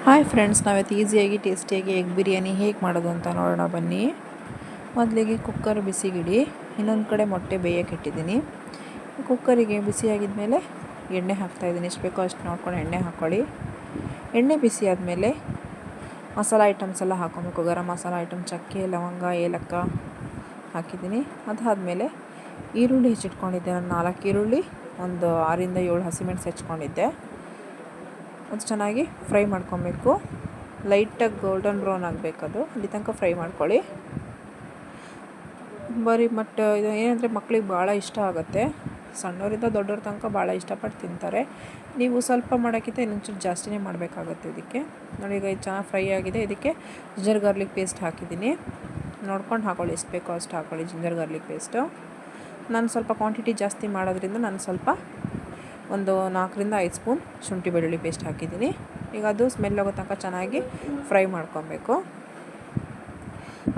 Hi friends, ನಾವಿವತ್ತು ಈಸಿಯಾಗಿ ಟೇಸ್ಟಿಯಾಗಿ ಎಗ್ ಬಿರಿಯಾನಿ ಹೇಗೆ ಮಾಡೋದು ಅಂತ ನೋಡೋಣ ಬನ್ನಿ. ಮೊದಲಿಗೆ ಕುಕ್ಕರ್ ಬಿಸಿಗಿಡಿ. ಇನ್ನೊಂದು ಕಡೆ ಮೊಟ್ಟೆ ಬೇಯಕ್ಕೆ ಇಟ್ಟಿದ್ದೀನಿ. ಕುಕ್ಕರಿಗೆ ಬಿಸಿಯಾಗಿದ ಮೇಲೆ ಎಣ್ಣೆ ಹಾಕ್ತಾಯಿದ್ದೀನಿ. ಎಷ್ಟು ಬೇಕೋ ಅಷ್ಟು ನೋಡ್ಕೊಂಡು ಎಣ್ಣೆ ಹಾಕ್ಕೊಳ್ಳಿ. ಎಣ್ಣೆ ಬಿಸಿ ಆದಮೇಲೆ ಮಸಾಲ ಐಟಮ್ಸ್ ಎಲ್ಲ ಹಾಕ್ಕೊಬೇಕು. ಗರಂ ಮಸಾಲ ಐಟಮ್, ಚಕ್ಕೆ, ಲವಂಗ, ಏಲಕ್ಕ ಹಾಕಿದ್ದೀನಿ. ಅದಾದಮೇಲೆ ಈರುಳ್ಳಿ ಹೆಚ್ಚಿಟ್ಕೊಂಡಿದ್ದೆ. ನಾನು 4 ಈರುಳ್ಳಿ, ಒಂದು 6ರಿಂದ 7 ಹಸಿಮೆಣಸು ಹೆಚ್ಕೊಂಡಿದ್ದೆ. ಅದು ಚೆನ್ನಾಗಿ ಫ್ರೈ ಮಾಡ್ಕೊಬೇಕು. ಲೈಟಾಗಿ ಗೋಲ್ಡನ್ ಬ್ರೌನ್ ಆಗಬೇಕದು, ಅಲ್ಲಿ ತನಕ ಫ್ರೈ ಮಾಡ್ಕೊಳ್ಳಿ. ಇದು ಏನಂದರೆ ಮಕ್ಕಳಿಗೆ ಭಾಳ ಇಷ್ಟ ಆಗುತ್ತೆ. ಸಣ್ಣವರಿಂದ ದೊಡ್ಡವ್ರ ತನಕ ಭಾಳ ಇಷ್ಟಪಟ್ಟು ತಿಂತಾರೆ. ನೀವು ಸ್ವಲ್ಪ ಮಾಡೋಕ್ಕಿಂತ ಇನ್ನೊಂಚೂರು ಜಾಸ್ತಿನೇ ಮಾಡಬೇಕಾಗುತ್ತೆ ಇದಕ್ಕೆ. ನೋಡಿ, ಈಗ ಇದು ಚೆನ್ನಾಗಿ ಫ್ರೈ ಆಗಿದೆ. ಇದಕ್ಕೆ ಜಿಂಜರ್ ಗಾರ್ಲಿಕ್ ಪೇಸ್ಟ್ ಹಾಕಿದ್ದೀನಿ. ನೋಡ್ಕೊಂಡು ಹಾಕ್ಕೊಳ್ಳಿ, ಎಷ್ಟು ಬೇಕೋ ಅಷ್ಟು ಹಾಕ್ಕೊಳ್ಳಿ ಜಿಂಜರ್ ಗಾರ್ಲಿಕ್ ಪೇಸ್ಟು. ನಾನು ಸ್ವಲ್ಪ ಕ್ವಾಂಟಿಟಿ ಜಾಸ್ತಿ ಮಾಡೋದ್ರಿಂದ ನಾನು ಸ್ವಲ್ಪ ಒಂದು 4ರಿಂದ 5 ಸ್ಪೂನ್ ಶುಂಠಿ ಬೆಳ್ಳುಳ್ಳಿ ಪೇಸ್ಟ್ ಹಾಕಿದ್ದೀನಿ. ಈಗ ಅದು ಸ್ಮೆಲ್ ಹೋಗೋ ತನಕ ಚೆನ್ನಾಗಿ ಫ್ರೈ ಮಾಡ್ಕೊಬೇಕು.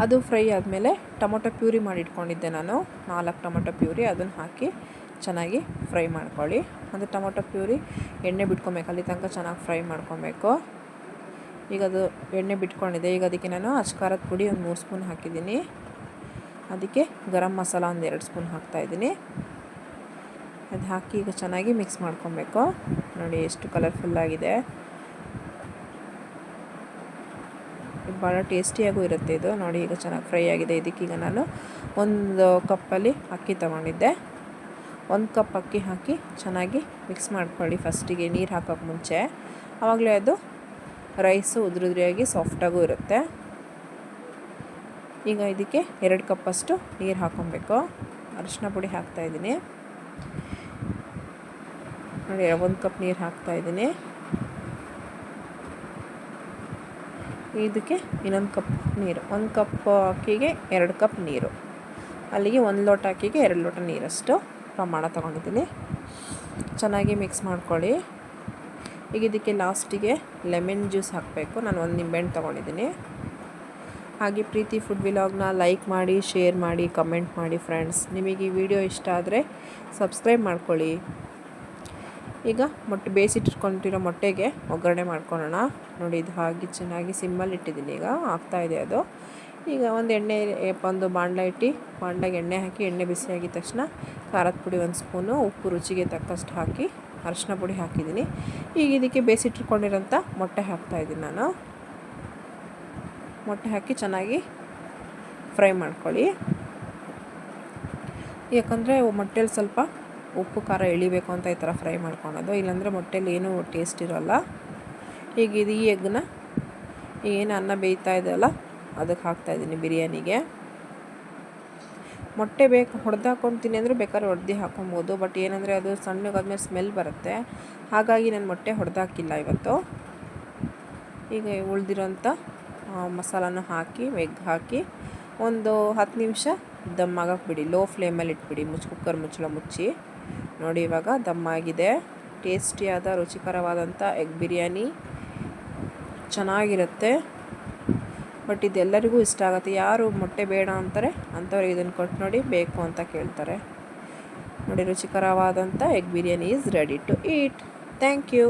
ಅದು ಫ್ರೈ ಆದಮೇಲೆ ಟೊಮೊಟೊ ಪ್ಯೂರಿ ಮಾಡಿಟ್ಕೊಂಡಿದ್ದೆ ನಾನು, 4 ಟೊಮೊಟೊ ಪ್ಯೂರಿ, ಅದನ್ನು ಹಾಕಿ ಚೆನ್ನಾಗಿ ಫ್ರೈ ಮಾಡ್ಕೊಳ್ಳಿ. ಅದು ಟೊಮೊಟೊ ಪ್ಯೂರಿ ಎಣ್ಣೆ ಬಿಟ್ಕೊಬೇಕು, ಅಲ್ಲಿ ತನಕ ಚೆನ್ನಾಗಿ ಫ್ರೈ ಮಾಡ್ಕೊಬೇಕು. ಈಗ ಅದು ಎಣ್ಣೆ ಬಿಟ್ಕೊಂಡಿದೆ. ಈಗ ಅದಕ್ಕೆ ನಾನು ಅಚ್ಕಾರದ ಪುಡಿ ಒಂದು 3 ಸ್ಪೂನ್ ಹಾಕಿದ್ದೀನಿ. ಅದಕ್ಕೆ ಗರಂ ಮಸಾಲ ಒಂದು 2 ಸ್ಪೂನ್ ಹಾಕ್ತಾಯಿದ್ದೀನಿ. ಅದು ಹಾಕಿ ಈಗ ಚೆನ್ನಾಗಿ ಮಿಕ್ಸ್ ಮಾಡ್ಕೊಬೇಕು. ನೋಡಿ ಎಷ್ಟು ಕಲರ್ಫುಲ್ಲಾಗಿದೆ. ಇದು ಭಾಳ ಟೇಸ್ಟಿಯಾಗೂ ಇರುತ್ತೆ ಇದು. ನೋಡಿ ಈಗ ಚೆನ್ನಾಗಿ ಫ್ರೈ ಆಗಿದೆ. ಇದಕ್ಕೀಗ ನಾನು 1 ಕಪ್ಪಲ್ಲಿ ಅಕ್ಕಿ ತೊಗೊಂಡಿದ್ದೆ. 1 ಕಪ್ ಅಕ್ಕಿ ಹಾಕಿ ಚೆನ್ನಾಗಿ ಮಿಕ್ಸ್ ಮಾಡ್ಕೊಳ್ಳಿ. ಫಸ್ಟಿಗೆ ನೀರು ಹಾಕೋಕ್ಕೆ ಮುಂಚೆ, ಆವಾಗಲೇ ಅದು ರೈಸು ಉದುರಿಯಾಗಿ ಸಾಫ್ಟಾಗೂ ಇರುತ್ತೆ. ಈಗ ಇದಕ್ಕೆ 2 ಕಪ್ಪಷ್ಟು ನೀರು ಹಾಕ್ಕೊಬೇಕು. ಅರಿಶಿನ ಪುಡಿ ಹಾಕ್ತಾಯಿದ್ದೀನಿ. ನೋಡಿ, 1 ಕಪ್ ನೀರು ಹಾಕ್ತಾಯಿದ್ದೀನಿ. ಇದಕ್ಕೆ ಇನ್ನೊಂದು ಕಪ್ ನೀರು. 1 ಕಪ್ ಅಕ್ಕಿಗೆ 2 ಕಪ್ ನೀರು. ಅಲ್ಲಿಗೆ 1 ಲೋಟ ಅಕ್ಕಿಗೆ 2 ಲೋಟ ನೀರಷ್ಟು ಪ್ರಮಾಣ ತೊಗೊಂಡಿದ್ದೀನಿ. ಚೆನ್ನಾಗಿ ಮಿಕ್ಸ್ ಮಾಡ್ಕೊಳ್ಳಿ. ಈಗ ಇದಕ್ಕೆ ಲಾಸ್ಟಿಗೆ ಲೆಮನ್ ಜ್ಯೂಸ್ ಹಾಕಬೇಕು. ನಾನು 1 ನಿಂಬೆಹಣ್ಣು ತೊಗೊಂಡಿದ್ದೀನಿ. ಹಾಗೆ ಪ್ರೀತಿ ಫುಡ್ ವ್ಲಾಗ್ನ ಲೈಕ್ ಮಾಡಿ, ಶೇರ್ ಮಾಡಿ, ಕಮೆಂಟ್ ಮಾಡಿ ಫ್ರೆಂಡ್ಸ್. ನಿಮಗೆ ಈ ವಿಡಿಯೋ ಇಷ್ಟ ಆದರೆ ಸಬ್ಸ್ಕ್ರೈಬ್ ಮಾಡ್ಕೊಳ್ಳಿ. ಈಗ ಬೇಯಿಸಿಟ್ಕೊಂಡಿರೋ ಮೊಟ್ಟೆಗೆ ಒಗ್ಗರಣೆ ಮಾಡ್ಕೊಳ್ಳೋಣ. ನೋಡಿ, ಇದು ಹಾಗೆ ಚೆನ್ನಾಗಿ ಸಿಮ್ಮಲ್ಲಿ ಇಟ್ಟಿದ್ದೀನಿ. ಈಗ ಆಗ್ತಾಯಿದೆ ಅದು. ಈಗ ಒಂದು ಬಾಣಲ ಇಟ್ಟು, ಬಾಣಲೆಗೆ ಎಣ್ಣೆ ಹಾಕಿ, ಎಣ್ಣೆ ಬಿಸಿಯಾಗಿದ ತಕ್ಷಣ ಖಾರದ ಪುಡಿ 1 ಸ್ಪೂನು, ಉಪ್ಪು ರುಚಿಗೆ ತಕ್ಕಷ್ಟು ಹಾಕಿ, ಅರಿಶಿನ ಪುಡಿ ಹಾಕಿದ್ದೀನಿ. ಈಗ ಇದಕ್ಕೆ ಬೇಯಿಸಿಟ್ಕೊಂಡಿರೋಂಥ ಮೊಟ್ಟೆ ಹಾಕ್ತಾಯಿದ್ದೀನಿ ನಾನು. ಮೊಟ್ಟೆ ಹಾಕಿ ಚೆನ್ನಾಗಿ ಫ್ರೈ ಮಾಡ್ಕೊಳ್ಳಿ. ಯಾಕಂದರೆ ಮೊಟ್ಟೆಲಿ ಸ್ವಲ್ಪ ಉಪ್ಪು ಖಾರ ಎಳಿಬೇಕು ಅಂತ ಈ ಥರ ಫ್ರೈ ಮಾಡ್ಕೊಳೋದು. ಇಲ್ಲಾಂದರೆ ಮೊಟ್ಟೆಲಿ ಏನೂ ಟೇಸ್ಟ್ ಇರೋಲ್ಲ. ಈಗ ಈ ಎಗ್ಗನ್ನ ಏನು ಅನ್ನ ಬೇಯ್ತಾ ಇದೆಯಲ್ಲ ಅದಕ್ಕೆ ಹಾಕ್ತಾಯಿದ್ದೀನಿ ಬಿರಿಯಾನಿಗೆ. ಮೊಟ್ಟೆ ಹೊಡೆದಾಕೊಳ್ತೀನಿ ಅಂದರೆ ಬೇಕಾದ್ರೆ ಹೊಡೆದು ಹಾಕೊಬೋದು. ಬಟ್ ಏನಂದರೆ ಅದು ಸಣ್ಣಗಾದ್ಮೇಲೆ ಸ್ಮೆಲ್ ಬರುತ್ತೆ. ಹಾಗಾಗಿ ನಾನು ಮೊಟ್ಟೆ ಹೊಡೆದಾಕಿಲ್ಲ ಇವತ್ತು. ಈಗ ಉಳಿದಿರೋಂಥ ಮಸಾಲಾನ ಹಾಕಿ, ಎಗ್ ಹಾಕಿ ಒಂದು 10 ನಿಮಿಷ ದಮ್ ಆಗಕ್ಕೆ ಬಿಡಿ. ಲೋ ಫ್ಲೇಮಲ್ಲಿ ಇಟ್ಬಿಡಿ, ಕುಕ್ಕರ್ ಮುಚ್ಚಳ ಮುಚ್ಚಿ. ನೋಡಿ, ಇವಾಗ ದಮ್ ಆಗಿದೆ. ಟೇಸ್ಟಿಯಾದ ರುಚಿಕರವಾದಂಥ ಎಗ್ ಬಿರಿಯಾನಿ ಚೆನ್ನಾಗಿರುತ್ತೆ. ಬಟ್ ಇದೆಲ್ಲರಿಗೂ ಇಷ್ಟ ಆಗುತ್ತೆ. ಯಾರು ಮೊಟ್ಟೆ ಬೇಡ ಅಂತಾರೆ ಅಂಥವ್ರಿಗೆ ಇದನ್ನು ಕೊಟ್ಟು ನೋಡಿ, ಬೇಕು ಅಂತ ಕೇಳ್ತಾರೆ. ನೋಡಿ, ರುಚಿಕರವಾದಂಥ egg biryani is ready to eat. Thank you.